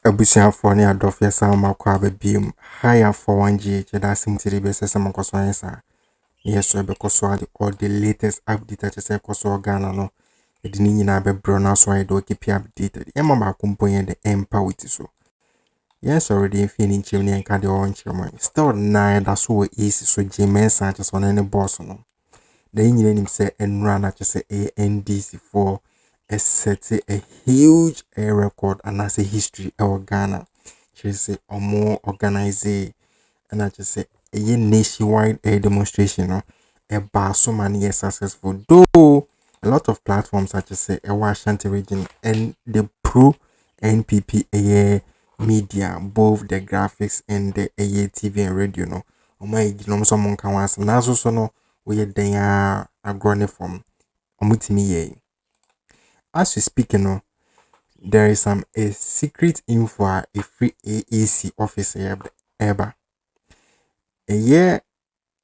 Abusuafo ne adɔfo yɛsan makɔ abɛbiem higher for 1G that's mutiri bɛsɛ sɛ mokɔso ayɛ saa yes so ɛbɛkɔso ade all the latest update ɛkyɛ sɛ ɛkɔso Ghana no ɛde ne nyinaa bɛbrɛ no aso ayɛ de keep updated yɛma baako mpo yɛ de ɛmpa wuti so yes already mfie ne nkyerɛm ne yɛnka deɛ ɔwɔ nkyerɛm a still na ɛda so wɔ AC so J-Mensa kyɛ sɛ ɔno ne boss no da yɛn nyinaa nim sɛ ɛnura na kyɛ sɛ NDC for set a huge record and as a history of Ghana. She say or more organize and I just say a nationwide demonstration a bar so many years successful. Though a lot of platforms such as say a Washington region and the pro NPP media, both the graphics and the TV and radio no. O my someone can was nazo so no we there agrone from omutimi ye. As we speak, there is a secret info a free AAC officer ever. A year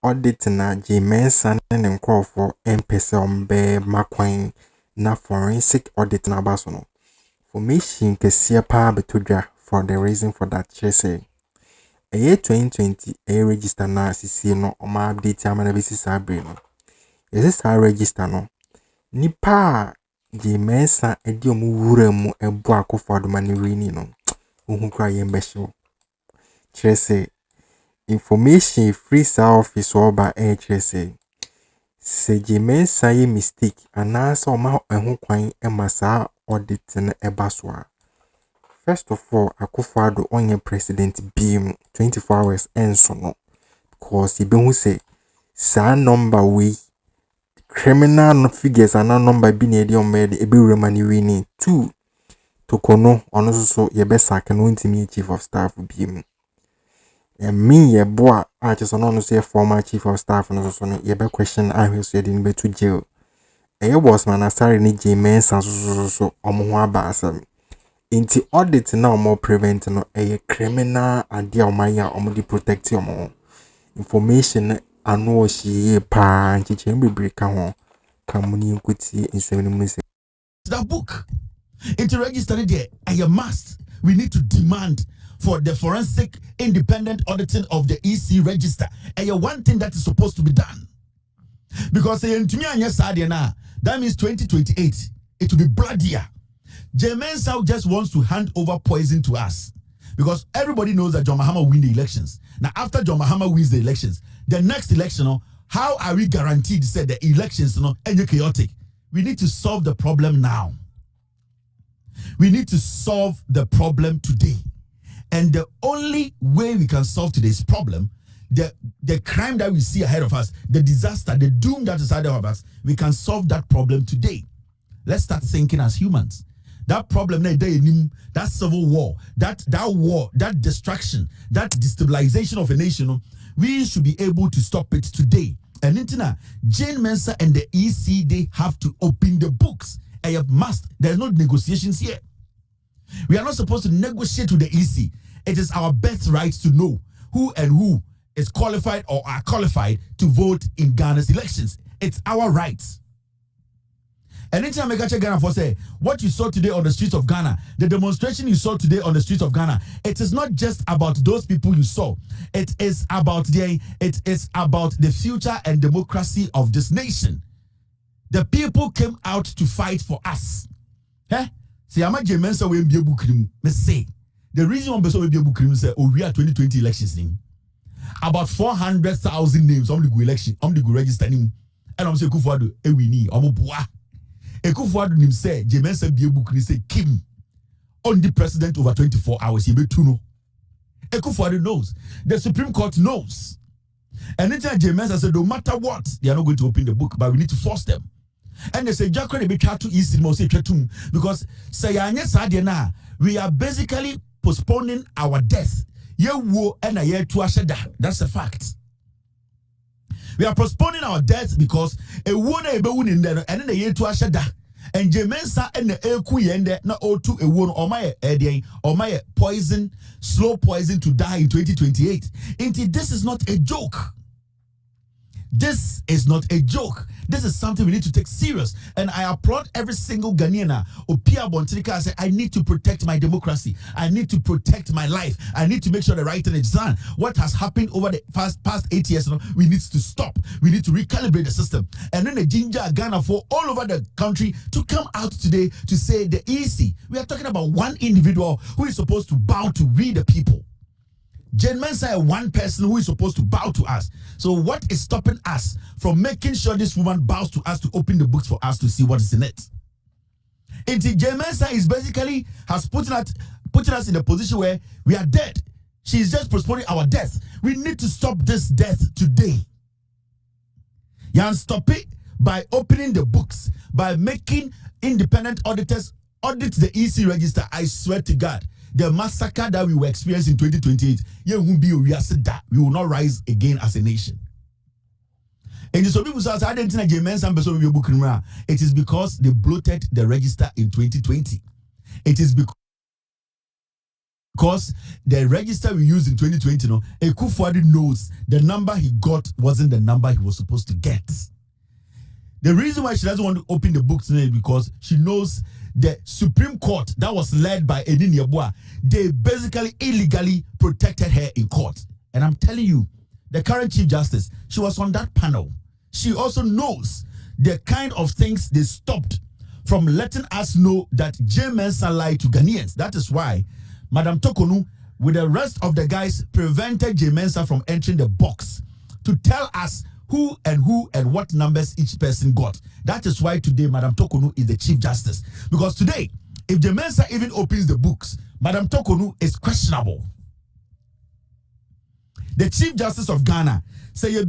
audit na J-Mensa and call for M-Pesa be Makwain na forensic audit na basono. Formation Kesi pa betudra for the reason for that say. A year 2020 a register na CC no oma update amana bisi sabre no. Yes a register no. Nipa J-Mensa edi omu wura mu ebo akofado manirini no ohun kra yembehyo chese information free sa office oba chese se J-Mensa ye mistake anasa oma ehun kwan emasa audit na ebasoa. First of all akofado onye president beam 24 hours enso no because ibe hu say sa number we criminal figures and number be near the made a be remani winning. 2 Torkornoo ono so ye be sack no ntimi chief of staff be mu. And me ye boy I just no say former chief of staff no so no ye be question I so ye din be to jail. E boss man asare ni J-Mensa so omo ho aba asam. Inti audit na omo prevent no e criminal ade omanya omo di protect omo information ano she pa nchiche bebre ka ho kamuni nkuti nsɛm mu se that book into register there and you must we need to demand for the forensic independent auditing of the EC register and one thing that is supposed to be done because that means 2028 it will be bloodier. J-Mensa just wants to hand over poison to us because everybody knows that John Mahama win the elections. Now after John Mahama wins the elections, the next election, how are we guaranteed to say the elections any chaotic? We need to solve the problem now. We need to solve the problem today. And the only way we can solve today's problem, the crime that we see ahead of us, the disaster, the doom that is ahead of us, we can solve that problem today. Let's start thinking as humans. That problem, that civil war, that war, that destruction, that destabilization of a nation, we should be able to stop it today. And J-Mensa and the EC, they have to open the books. And you must. There's no negotiations here. We are not supposed to negotiate with the EC. It is our birthright to know who is qualified or are qualified to vote in Ghana's elections. It's our rights. And anytime I catch Ghana for say what you saw today on the streets of Ghana, the demonstration you saw today on the streets of Ghana, it is not just about those people you saw. It is about the future and democracy of this nation. The people came out to fight for us. See, I'm a J-Mensa we be able to say the reason why we be able to say we are 2020 elections name about 400,000 names on the go election, on the go register name, and I'm saying Kufuado we need Omoboa. Ekufuado nim say J-Mensa be able to say Cṛimë on the president over 24 hours. He be to know. Ekufuado knows. The Supreme Court knows. And anytime J-Mensa said no matter what, they are not going to open the book, but we need to force them. And they say Jakwe be try to east because say na we are basically postponing our death. That's a fact. We are postponing our death because a woman in there and then the year to ashada and J-Mensa and the eku yende na o2 a woman or my poison, slow poison to die in 2028. This is not a joke. This is not a joke. This is something we need to take serious. And I applaud every single Ghanaian. Opia Bontrika said, I need to protect my democracy. I need to protect my life. I need to make sure the right thing is done. What has happened over the past 8 years, we need to stop. We need to recalibrate the system. And then the ginger Ghana for all over the country to come out today to say the EC. We are talking about one individual who is supposed to bow to we the people. Jane Mensah is one person who is supposed to bow to us. So what is stopping us from making sure this woman bows to us to open the books for us to see what is in it? And Jane Mensah is basically has putting us in a position where we are dead. She is just postponing our death. We need to stop this death today. You can stop it by opening the books, by making independent auditors audit the EC register. I swear to God, the massacre that we were experiencing in 2028, we will not rise again as a nation. And some people say, I didn't think it is because they bloated the register in 2020. It is because the register we used in 2020, Ekufuadu knows the number he got wasn't the number he was supposed to get. The reason why she doesn't want to open the books today is because she knows the Supreme Court that was led by Edin Yabua, they basically illegally protected her in court. And I'm telling you, the current Chief Justice, she was on that panel. She also knows the kind of things they stopped from letting us know that Jane Mensah lied to Ghanaians. That is why Madam Torkornoo, with the rest of the guys, prevented Jane Mensah from entering the box to tell us who and what numbers each person got. That is why today Madam Torkornoo is the Chief Justice. Because today, if Jane Mensah even opens the books, Madam Torkornoo is questionable. The Chief Justice of Ghana say a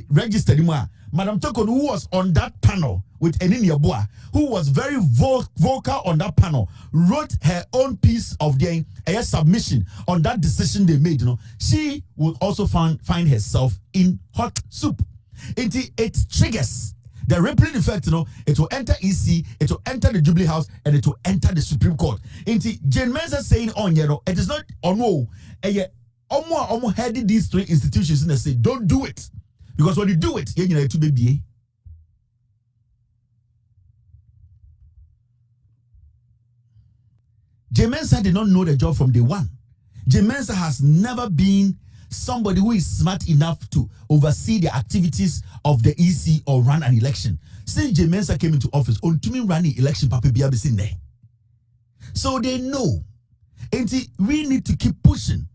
registered Madam Torkornoo, who was on that panel with Enin Yabua, who was very vocal on that panel, wrote her own piece of the submission on that decision they made. She would also find herself in hot soup. It triggers the rippling effect. It will enter EC, it will enter the Jubilee House, and it will enter the Supreme Court. Jane Mensah saying it is not almost heading these three institutions and they say don't do it, because when you do it, you need to be. Jane Mensah did not know the job from day one. Jane Mensah has never been somebody who is smart enough to oversee the activities of the EC or run an election. Since Jane Mensah came into office, on to me running election, Papa Biabe in there. So they know. And we need to keep pushing.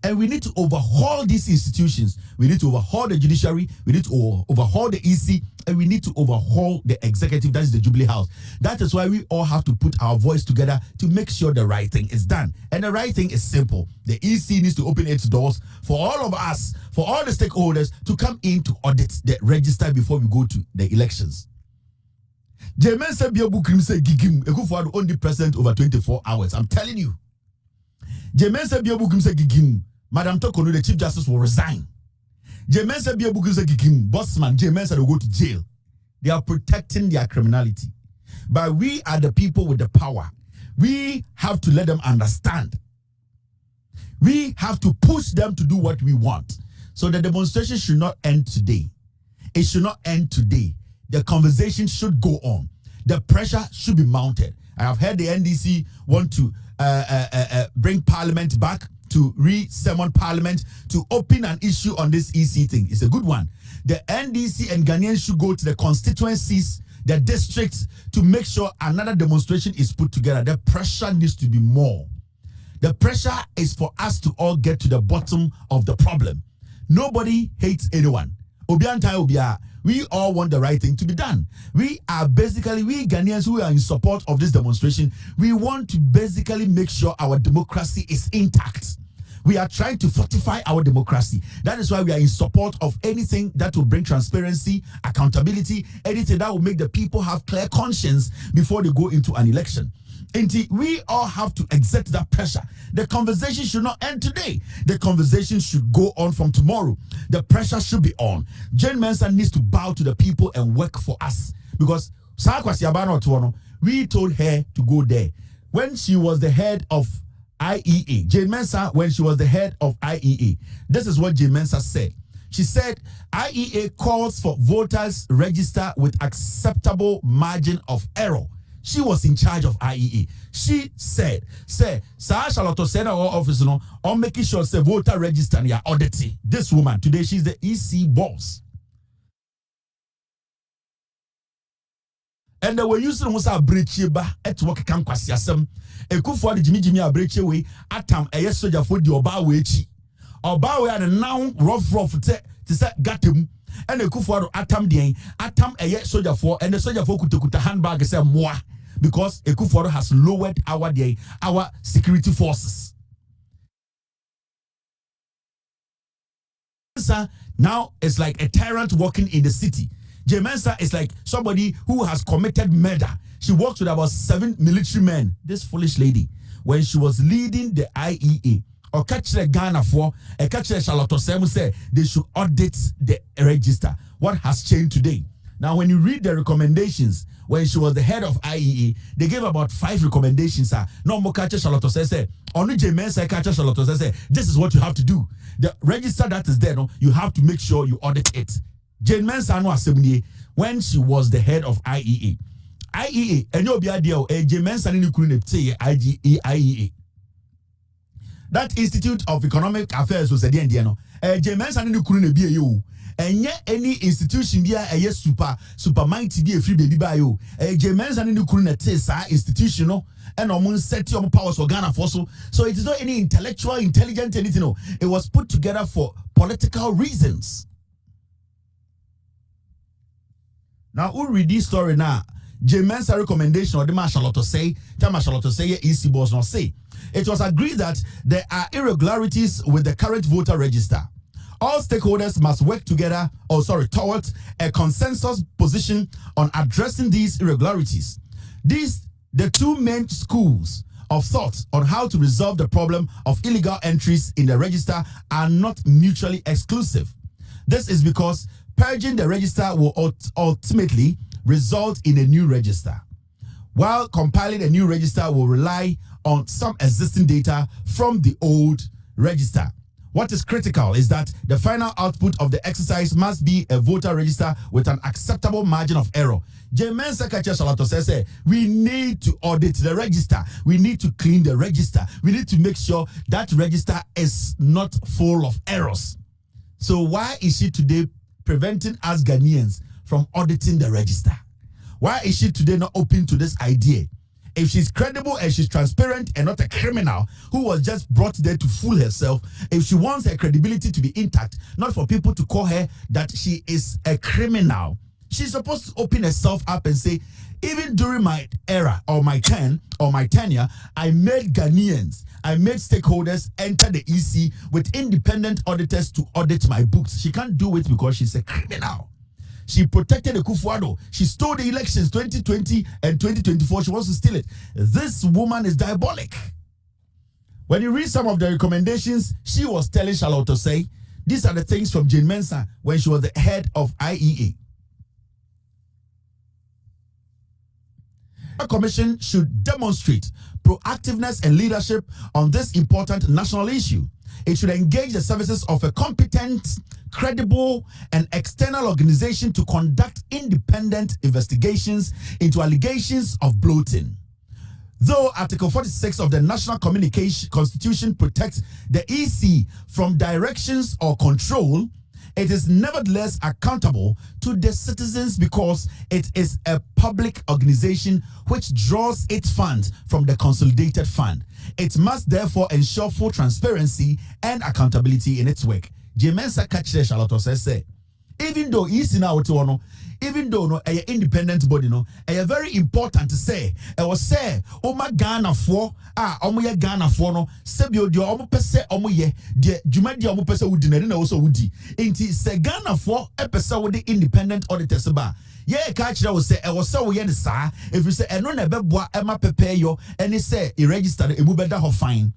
And we need to overhaul these institutions. We need to overhaul the judiciary. We need to overhaul the EC. And we need to overhaul the executive. That is the Jubilee House. That is why we all have to put our voice together to make sure the right thing is done. And the right thing is simple. The EC needs to open its doors for all of us, for all the stakeholders to come in to audit the register before we go to the elections. Jane Mensah Biabu Cṛimë say Gigim Ekufuadu only president over 24 hours. I'm telling you. Jane Mensah Biabu Cṛimë say Gigim. Madam Torkornoo, the Chief Justice, will resign. Jane Mensah Biabu Cṛimë say Gigim. Bossman, Jane Mensah will go to jail. They are protecting their criminality. But we are the people with the power. We have to let them understand. We have to push them to do what we want. So the demonstration should not end today. It should not end today. The conversation should go on. The pressure should be mounted. I have heard the NDC want to bring Parliament back, to re-summon Parliament to open an issue on this EC thing. It's a good one. The NDC and Ghanaians should go to the constituencies, the districts, to make sure another demonstration is put together. The pressure needs to be more. The pressure is for us to all get to the bottom of the problem. Nobody hates anyone. We all want the right thing to be done. We Ghanaians who are in support of this demonstration, we want to basically make sure our democracy is intact. We are trying to fortify our democracy. That is why we are in support of anything that will bring transparency, accountability, anything that will make the people have clear conscience before they go into an election. And we all have to exert that pressure. The conversation should not end today. The conversation should go on from tomorrow. The pressure should be on. Jane Mensah needs to bow to the people and work for us. Because we told her to go there. When she was the head of IEA, Jane Mensah, when she was the head of IEA, this is what Jane Mensah said. She said IEA calls for voters register with acceptable margin of error. She was in charge of IEA. She said, Charlotte said our office no, on making sure say voter register and your auditing. This woman today, she's the EC boss. And they were using was a breach ba at work can kwasiasem. Ekufo de Jimmy a breach way atam eye soldier for the oba we chi. Oba we are now rough to say gatem. And Ekufo atam den atam eye soldier for and the soldier for kuta handbag say moi because Ekufo has lowered our security forces. Now it's like a tyrant walking in the city. Jemensa is like somebody who has committed murder. She works with about 7 military men. This foolish lady, when she was leading the IEA, or catch the Ghana for a catch the Charlotte Semu say they should audit the register. What has changed today? Now, when you read the recommendations, when she was the head of IEA, they gave about 5 recommendations. No more catch Charlotte say, only Jemensa catch Charlotte say, this is what you have to do. The register that is there, no, you have to make sure you audit it. Jane Mensah Assembly when she was the head of IEA. IEA, and you'll be ideal, Jane Mensah IEA. That Institute of Economic Affairs was the end, Jane Mensah and yet any institution be a super mighty be a free baby by you. Jane Mensah institutional and almost set your powers for Ghana for so it is not any intellectual, intelligent anything. No. It was put together for political reasons. Now, who read this story now? Jemensa recommendation or the Charlotte say, EC boss not say. It was agreed that there are irregularities with the current voter register. All stakeholders must work together, towards a consensus position on addressing these irregularities. The 2 main schools of thought on how to resolve the problem of illegal entries in the register are not mutually exclusive. This is because purging the register will ultimately result in a new register, while compiling a new register will rely on some existing data from the old register. What is critical is that the final output of the exercise must be a voter register with an acceptable margin of error. Jemen Secretary Charlotte says, we need to audit the register. We need to clean the register. We need to make sure that register is not full of errors. So why is she today preventing us Ghanaians from auditing the register? Why is she today not open to this idea? If she's credible and she's transparent and not a criminal who was just brought there to fool herself, if she wants her credibility to be intact, not for people to call her that she is a criminal, she's supposed to open herself up and say, even during my era or my tenure, I made Ghanaians, I made stakeholders enter the EC with independent auditors to audit my books. She can't do it because she's a criminal. She protected the Akufo-Addo. She stole the elections 2020 and 2024. She wants to steal it. This woman is diabolic. When you read some of the recommendations, she was telling Charlotte to say, these are the things from Jane Mensah when she was the head of IEA. The Commission should demonstrate proactiveness and leadership on this important national issue. It should engage the services of a competent, credible, and external organization to conduct independent investigations into allegations of bloating. Though Article 46 of the National Constitution protects the EC from directions or control, it is nevertheless accountable to the citizens because it is a public organization which draws its funds from the consolidated fund. It must therefore ensure full transparency and accountability in its work. Jemensa Kachire Charlotte says, even though he's in our tono, even though no a independent body no a very important to say I was say my Ghana for omo Ghana for no sebio de omo pese omo ye de dwuma de omo pese wudi na also wudi enti se Ghana for e pese wudi independent auditors ba ye ka kire wo say e wo say wo ye ne saa if you say eno na beboa e ma pepe yo eni say e register e mu beda ho fine.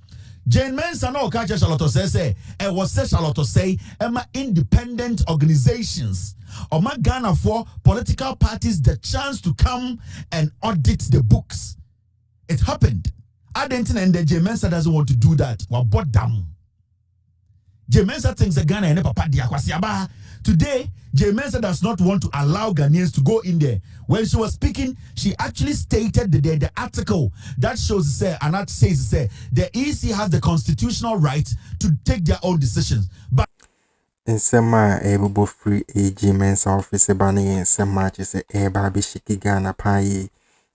Jane Mensah no ka kire Charlotte say e wo say Charlotte say e ma independent organizations or my Ghana for political parties the chance to come and audit the books. It happened. I didn't and the Jemensa doesn't want to do that. Well, but damn. J Mensa thinks the Ghana and Papa Diakwasiaba. Today, J Mensa does not want to allow Ghanaians to go in there. When she was speaking, she actually stated the article that shows and that says the EC has the constitutional right to take their own decisions. But in sema able free AG Mensa office banning in some matches a baby shiki Ghana pie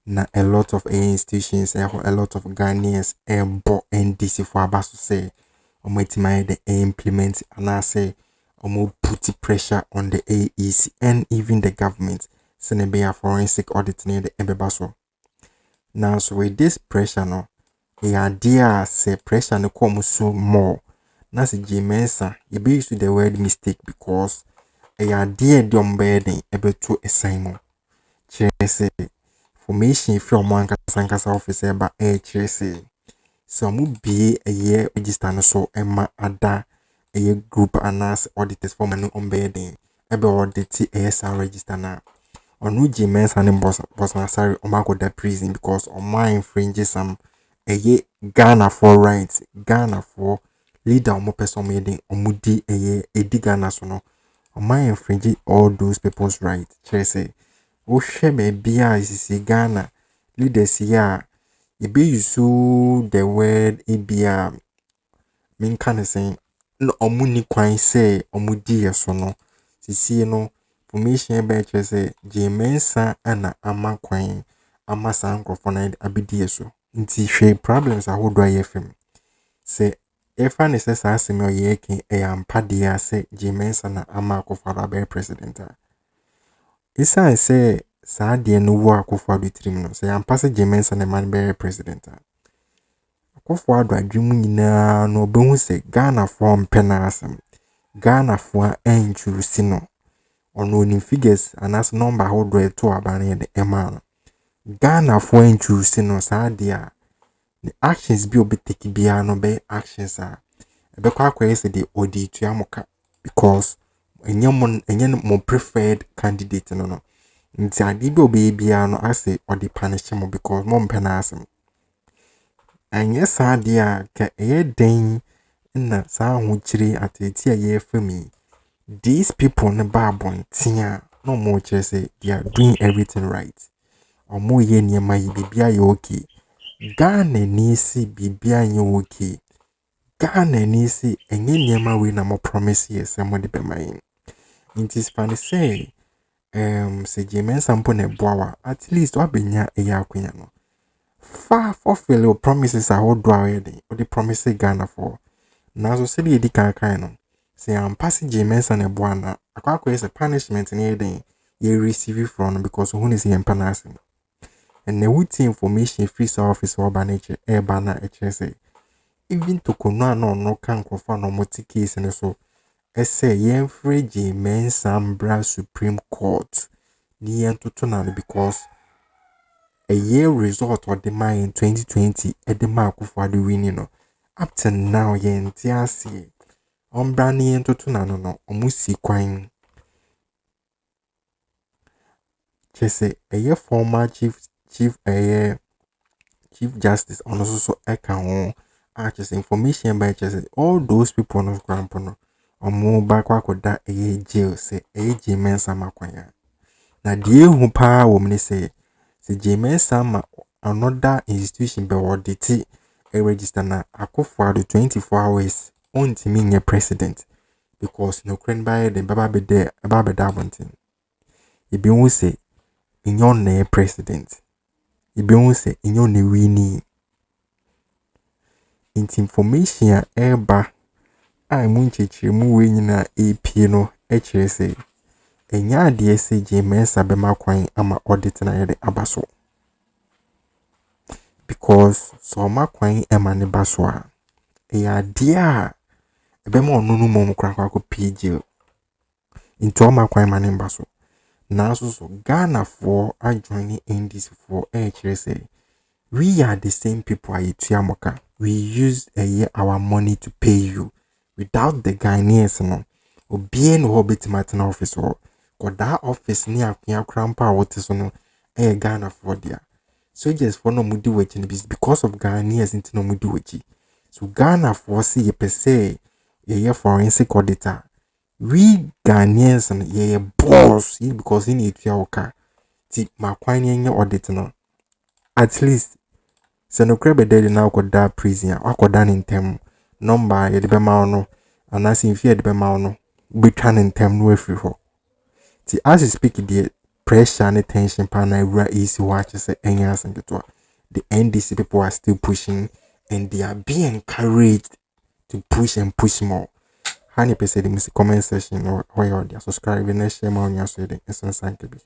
na a lot of institutions a lot of Ghanaians bought NDC for abaso say or the implement and I say or put pressure on the AEC and even the government send be a forensic audit near the embassy. Now so with this pressure no the idea say pressure no come so more. Na si J Mensa you be used to the word mistake because a idea the embedding able to assign say formation from one kasankasa officer by HSA. So mu be a year register so Emma Ada a year group and as auditors for manu embedding ebe audit ASR register na. Onu J Mensa and boss na sorry omago da prison because on my infringes some a year Ghana for rights Ghana for leader omo person made omudi edi Ghana so no my infringe all those people's rights. Say o shebe bia is Ghana leaders here e be use the word ebia mean can say no omuni kwan say omudi yeso no sisi no formation be say J Mensa ana ama kwan ama sankofo na abidi yeso nti hwe problems ahodo ayefem say if I necessary asem oyeke ampade ase J Mensa na ama akofo be president isa say saa de no wo akofo ado trim no say ampase J Mensa na man be president akofo ado adwum nyina no obehu say Ghana form penasem Ghana for enchusi no ono ni figures anas number how do to abane de ema Ghana for enchusi no saa de a the actions be obeteki bia no be actions a ebe kwa say the audit to amoka because enye mo preferred candidate no nti ade be obe bia no ase or the punish mo because mo mpena asem enye saa de a ka eye den na saa ho kire ateti a ye fami these people ne babon tia no mo kire say they are doing everything right omo ye niema yi bibia ye okay Ghana ni si bibia nye okay Ghana ni si enye niema we na mo promise yes mo de be mai it is funny say say J Mensa mpo na boawa at least wa benya eya akwanya no far fulfill your promises are hold already or the promise Ghana for na so say di kan no say am pass J Mensa na boa na akwa is a punishment na den ye receive from because who is him panasing and the with information free office or nature e bana HSA even to Torkornoo no kan kofa no moti case ne so say yen free J Mensa mbra Supreme Court ni yen to na because a year result or the mine in 2020 at the mark for the winning no up to now yen tiasi ombra ni yen to na no omusi kwan chese a year former chief justice on also account access information by chese all those people no grandpa no omo back wakoda a jail say a J Mensa makwanya na die hu pa wo mne say J Mensa ma another institution be audit a register na akofo do 24 hours on timi nye president because no kren by the baba be there baba be dabontin e bi hu say inyon na president e bi hu say inyon na wini information eba a mu ncheche mu we nyina EP no ekire say enya ade say J Mensa be makwan ama audit na yede abaso because so makwan ema ne baso a ade a ebe ma onu no mom krakwa ko PG into makwan ma ne baso na so Ghana for joining NDC for ekire say we are the same people ayetuamoka we use our money to pay you without the Ghanaians no obi no hobitimate na office or that office ni akwa krampa what so no Ghana for there so just for no mudi wechi because of Ghanaians into no mudi wechi so Ghana for see per se ye forensic auditor. We Ghanaians and ye boss because he need your car. Ti makwani audit no. At least se no crebe dead now could da prison or could done in term number ye de bema no and as in fear de bema no be trying in term no free ho. Ti as you speak the pressure and tension pan easy watch say anyas and get the NDC people are still pushing and they are being encouraged to push and push more. Honey said in the comment section or where you're subscribing and share more on your trading. It's on Sankabi.